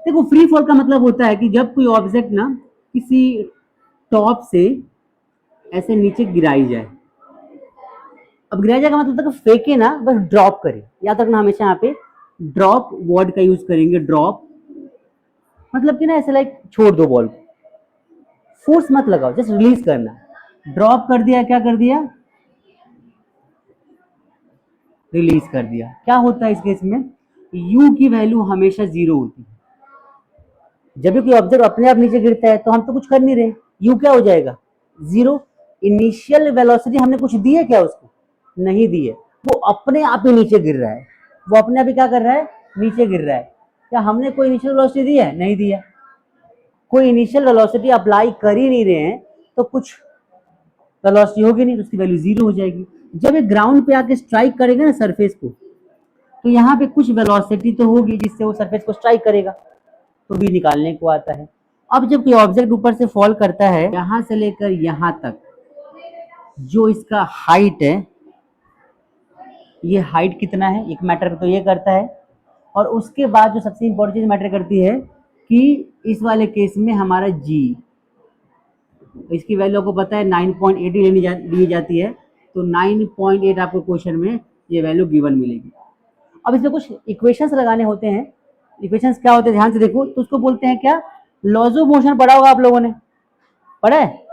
देखो free fall का मतलब होता है कि जब कोई ऑब्जेक्ट ना किसी टॉप से ऐसे नीचे गिराई जाए। अब गिराई जाए का मतलब तक फेंके ना, बस ड्रॉप करे। याद रखना हमेशा यहाँ पे ड्रॉप वर्ड का यूज करेंगे। ड्रॉप मतलब कि ना ऐसे लाइक छोड़ दो बॉल को, फोर्स मत लगाओ, जस्ट रिलीज करना। ड्रॉप कर दिया, क्या कर दिया, रिलीज कर दिया। क्या होता है इस केस में, u की वैल्यू हमेशा जीरो होती है। जब भी कोई ऑब्जेक्ट अपने आप नीचे गिरता है तो हम तो कुछ कर नहीं रहे, u क्या हो जाएगा, जीरो। इनिशियल वेलोसिटी हमने कुछ दी है क्या उसको, नहीं दी है, वो अपने आप ही नीचे गिर रहा है। वो अपने आप ही क्या कर रहा है, नीचे गिर रहा है। क्या हमने कोई इनिशियल वेलोसिटी दी है, नहीं दिया। कोई इनिशियल वेलोसिटी अप्लाई कर ही नहीं रहे हैं तो कुछ वेलोसिटी होगी नहीं, तो उसकी वैल्यू जीरो हो जाएगी। जब ये ग्राउंड पे आके स्ट्राइक करेगा ना सरफेस को, तो यहाँ पे कुछ वेलोसिटी तो होगी जिससे वो सरफेस को स्ट्राइक करेगा, तो भी निकालने को आता है। अब जब कोई ऑब्जेक्ट ऊपर से फॉल करता है, यहां से लेकर यहां तक जो इसका हाइट है, ये हाइट कितना है एक मैटर तो ये करता है। और उसके बाद जो सबसे इंपॉर्टेंट चीज मैटर करती है कि इस वाले केस में हमारा जी, इसकी वैल्यू आपको पता है 9.8 ली जाती है, तो 9.8 आपको क्वेश्चन में ये वैल्यू गिवन मिलेगी। अब इसमें कुछ इक्वेशंस लगाने होते हैं। इक्वेशंस क्या होते हैं ध्यान से देखो, तो उसको बोलते हैं क्या, लॉज ऑफ मोशन पढ़ा होगा आप लोगों ने, पढ़ा है,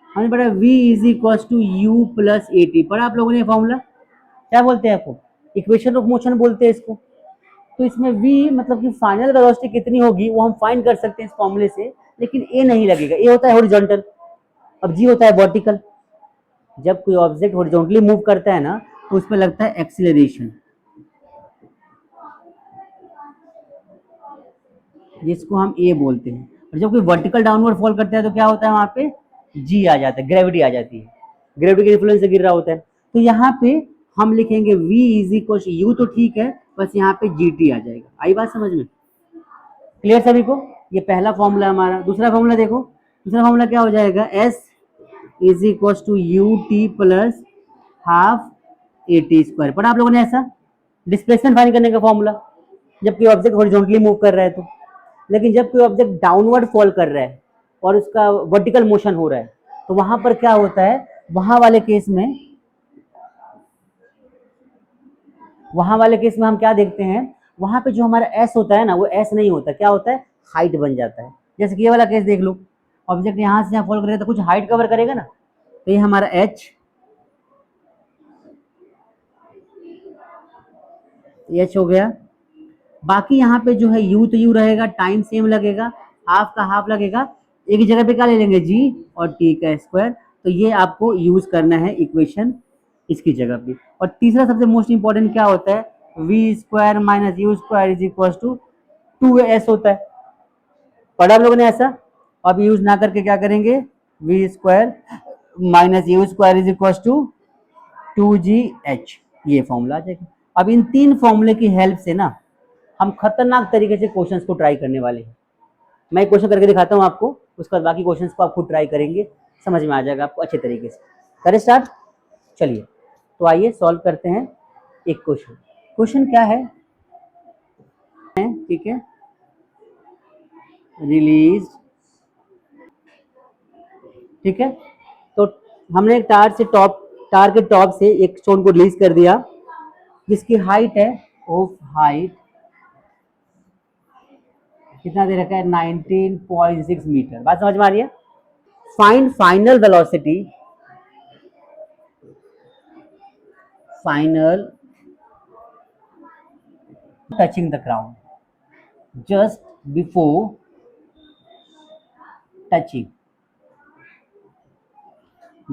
हमने पढ़ा v is equal to U plus A T, पढ़ा आप लोगों ने फॉर्मूला। क्या बोलते हैं आपको, इक्वेशन ऑफ मोशन बोलते हैं इसको। तो इसमें v मतलब कि फाइनल वेलोसिटी कितनी होगी वो हम फाइंड कर सकते हैं इस फॉर्मूले से, लेकिन a नहीं लगेगा, a होता है हॉरिजॉन्टल, अब g होता है वर्टिकल। जब कोई ऑब्जेक्ट हॉरिजॉन्टली मूव करता है ना तो उसमें लगता है एक्सीलरेशन, जिसको हम ए बोलते हैं। और जब कोई वर्टिकल डाउनवर्ड फॉल करता है तो क्या होता है, वहां पे जी आ जाता है, ग्रेविटी आ जाती है, ग्रेविटी के इन्फ्लुएंस से गिर रहा होता है। तो यहाँ पे हम लिखेंगे v इज इक्वल यू, तो ठीक है, बस यहाँ पे जी टी आ जाएगा। आई बात समझ में, क्लियर सभी को। ये पहला फॉर्मूला हमारा। दूसरा फॉर्मूला देखो, दूसरा फॉर्मूला क्या हो जाएगा, s is equal to U T plus half A T square. पढ़ा आप लोगों ने ऐसा, डिस्प्लेसमेंट फाइंड करने का फॉर्मूला, जब कोई ऑब्जेक्ट हॉरिजॉन्टली मूव कर रहा है तो। लेकिन जब कोई ऑब्जेक्ट डाउनवर्ड फॉल कर रहा है और उसका वर्टिकल मोशन हो रहा है, तो वहां पर क्या होता है, वहां वाले केस में हम क्या देखते हैं, वहां पे जो हमारा एस होता है ना, वो एस नहीं होता, क्या होता है, हाइट बन जाता है। जैसे कि ये वाला केस देख लो, ऑब्जेक्ट यहां से यहां फॉल करेगा तो कुछ हाइट कवर करेगा ना, तो ये हमारा एच हो गया। बाकी यहाँ पे जो है यू तो यू रहेगा, टाइम सेम लगेगा, हाफ का हाफ लगेगा, एक जगह पे क्या ले लेंगे, जी और टी का स्क्वायर। तो ये आपको यूज करना है इक्वेशन इसकी जगह पे। और तीसरा सबसे मोस्ट इंपॉर्टेंट क्या होता है, V square minus U square is equal to 2s होता है। पढ़ा आप लोगों ने ऐसा। अब यूज ना करके क्या करेंगे, V square minus U square is equal to 2gh, ये फॉर्मूला आ जाएगा। अब इन तीन फॉर्मूले की हेल्प से ना हम खतरनाक तरीके से क्वेश्चंस को ट्राई करने वाले हैं। मैं एक क्वेश्चन करके दिखाता हूँ आपको, उसके बाद बाकी क्वेश्चंस को आप खुद ट्राई करेंगे, समझ में आ जाएगा आपको अच्छे तरीके से। करें स्टार्ट, चलिए तो आइए सॉल्व करते हैं एक क्वेश्चन। क्वेश्चन क्या है, ठीक है, रिलीज, ठीक है। तो हमने टार के टॉप से एक स्टोन को रिलीज कर दिया जिसकी हाइट है, ऑफ हाइट कितना दे रखा है, 19.6 मीटर। बात समझ में आ रही है। Find final velocity, final touching the ground, just before touching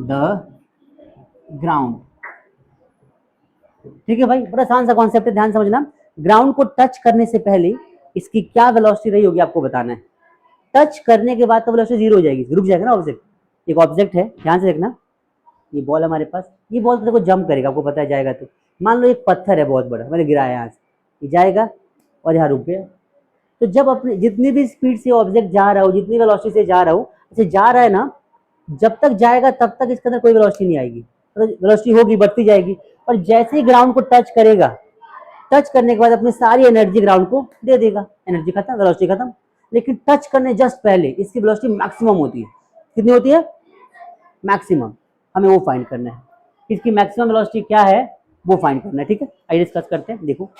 the ground. ठीक है भाई, बड़ा आसान सा कॉन्सेप्ट है, ध्यान समझना। ग्राउंड को टच करने से पहले इसकी क्या वेलोसिटी रही होगी आपको बताना है। टच करने के बाद तो वेलोसिटी जीरो हो जाएगी, रुक जाएगा ना ऑब्जेक्ट। एक ऑब्जेक्ट है, ध्यान से देखना, ये बॉल हमारे पास, ये बॉल तो देखो जंप करेगा, आपको पता है जाएगा। तो मान लो एक पत्थर है बहुत बड़ा, मैंने गिराया यहाँ से, ये जाएगा और यहाँ रुक गया। तो जब अपने जितनी भी स्पीड से ऑब्जेक्ट जा रहा हो, जितनी वेलोसिटी से जा रहा हो, ऐसे जा रहा है ना, जब तक जाएगा तब तक इसके अंदर कोई वेलोसिटी नहीं आएगी, तो वेलोसिटी होगी, बढ़ती जाएगी। और जैसे ही ग्राउंड को टच करेगा टच करने के बाद अपनी सारी एनर्जी ग्राउंड को दे देगा, एनर्जी खत्म, वेलोसिटी खत्म। लेकिन टच करने जस्ट पहले इसकी वेलोसिटी मैक्सिमम होती है। कितनी होती है? मैक्सिमम। हमें वो फाइंड करना है, इसकी मैक्सिमम वेलोसिटी क्या है वो फाइंड करना है। ठीक है, आइए डिस्कस करते हैं। देखो,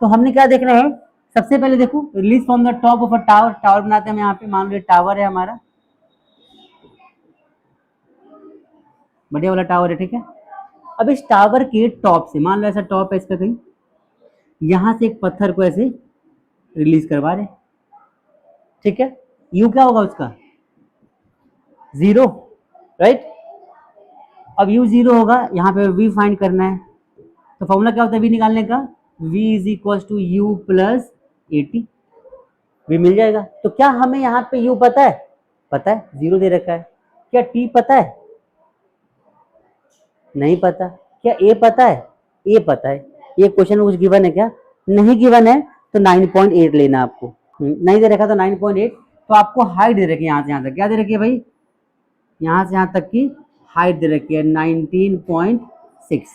तो हमने क्या देखना है, सबसे पहले देखो release from the top of a tower. Tower बनाते हैं हम यहाँ पे, मान लो टावर है हमारा, बढ़िया वाला टावर है। ठीक है, अब इस टावर के टॉप से, मान लो ऐसा टॉप है इसका कहीं, यहां से एक पत्थर को ऐसे रिलीज करवा रहे। ठीक है, यू क्या होगा उसका? Zero, right. अब यू जीरो होगा, यहाँ पे वी फाइंड करना है। तो फॉर्मूला क्या होता है वी निकालने का? v is equal to U plus A T. V मिल जाएगा। तो क्या हमें यहाँ पे u पता है? पता है, जीरो दे रखा है। क्या t पता है? नहीं पता। क्या a पता है? a पता है। ये क्वेश्चन में कुछ गिवन है क्या? नहीं गिवन है, तो 9.8 लेना आपको। नहीं दे रखा तो 9.8। तो आपको हाइट दे रखी है यहाँ से यहाँ तक। क्या दे रखी है भाई? यहाँ से यहाँ तक की हाइट दे रखी है 19.6।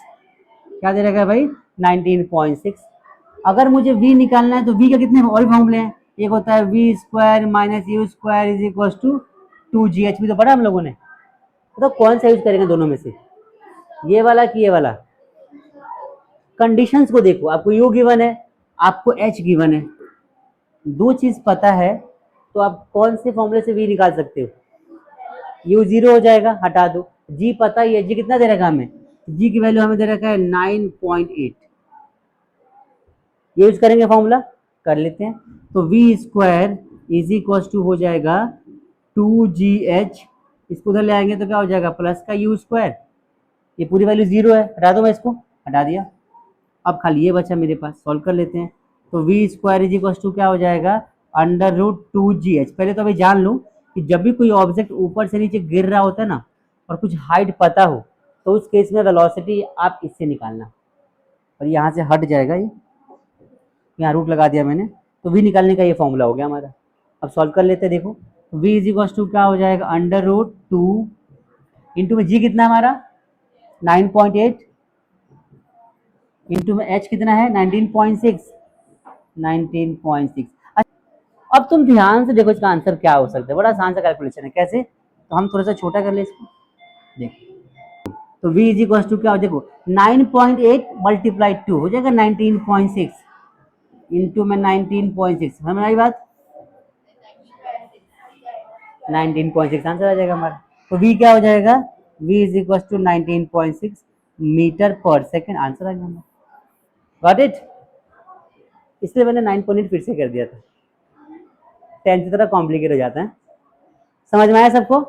क्या दे रखा है भाई? 19.6। अगर मुझे v निकालना है तो v के कितने और फॉर्मूले हैं? एक होता है V square minus U square is equal to 2gh। भी तो पढ़ा हम लोगों ने। तो कौन सा यूज करेंगे दोनों में से, ये वाला कि ये वाला? कंडीशंस को देखो, आपको u गिवन है, आपको h गिवन है, दो चीज पता है, तो आप कौन से फॉर्मूले से v निकाल सकते हो? u जीरो हो जाएगा, हटा दो। g पता ही है, g कितना दे रखा है हमें? g की वैल्यू हमें दे रखा है 9.8। ये यूज करेंगे फॉर्मूला, कर लेते हैं। तो V square is equal to हो जाएगा 2gh। इसको उधर ले आएंगे तो क्या हो जाएगा? प्लस का यू स्क्वायर। ये पूरी वैल्यू जीरो है, हटा दो, मैं इसको हटा दिया। अब खाली ये बचा मेरे पास, सॉल्व कर लेते हैं। तो V square is equal to क्या हो जाएगा? Under root 2gh। पहले तो अभी जान लो कि जब भी कोई ऑब्जेक्ट ऊपर से नीचे गिर रहा होता है ना, और कुछ हाइट पता हो, तो उस केस में वेलोसिटी आप इससे निकालना, और यहाँ से हट जाएगा ये, यहाँ रूट लगा दिया मैंने। तो v निकालने का ये फॉर्मूला हो गया हमारा। अब सॉल्व कर लेते हैं। देखो v इज इक्वल टू क्या हो जाएगा? अंडर रूट 2 इंटू में g कितना है हमारा? 9.8 इंटू में h कितना है? 19.6। 19.6। अब तुम ध्यान से देखो इसका आंसर क्या हो सकता है। बड़ा आसान सा कैलकुलेशन है। कैसे? तो हम थोड़ा सा छोटा कर ले इसको। देखो, तो v इज इक्वल टू क्या हो, देखो 9.8 मल्टीप्लाई 2 हो जाएगा 19.6 इंटू में 19.6। समझ आई बात? 19.6 आंसर आ जाएगा हमारा। तो v क्या हो जाएगा? v is equal to 19.6 metre पर सेकेंड। आंसर आ गया। Got it? इसलिए मैंने 9.8 फिर से कर दिया था। 10 की तरह कॉम्प्लिकेट हो जाता है। समझ में आया सबको?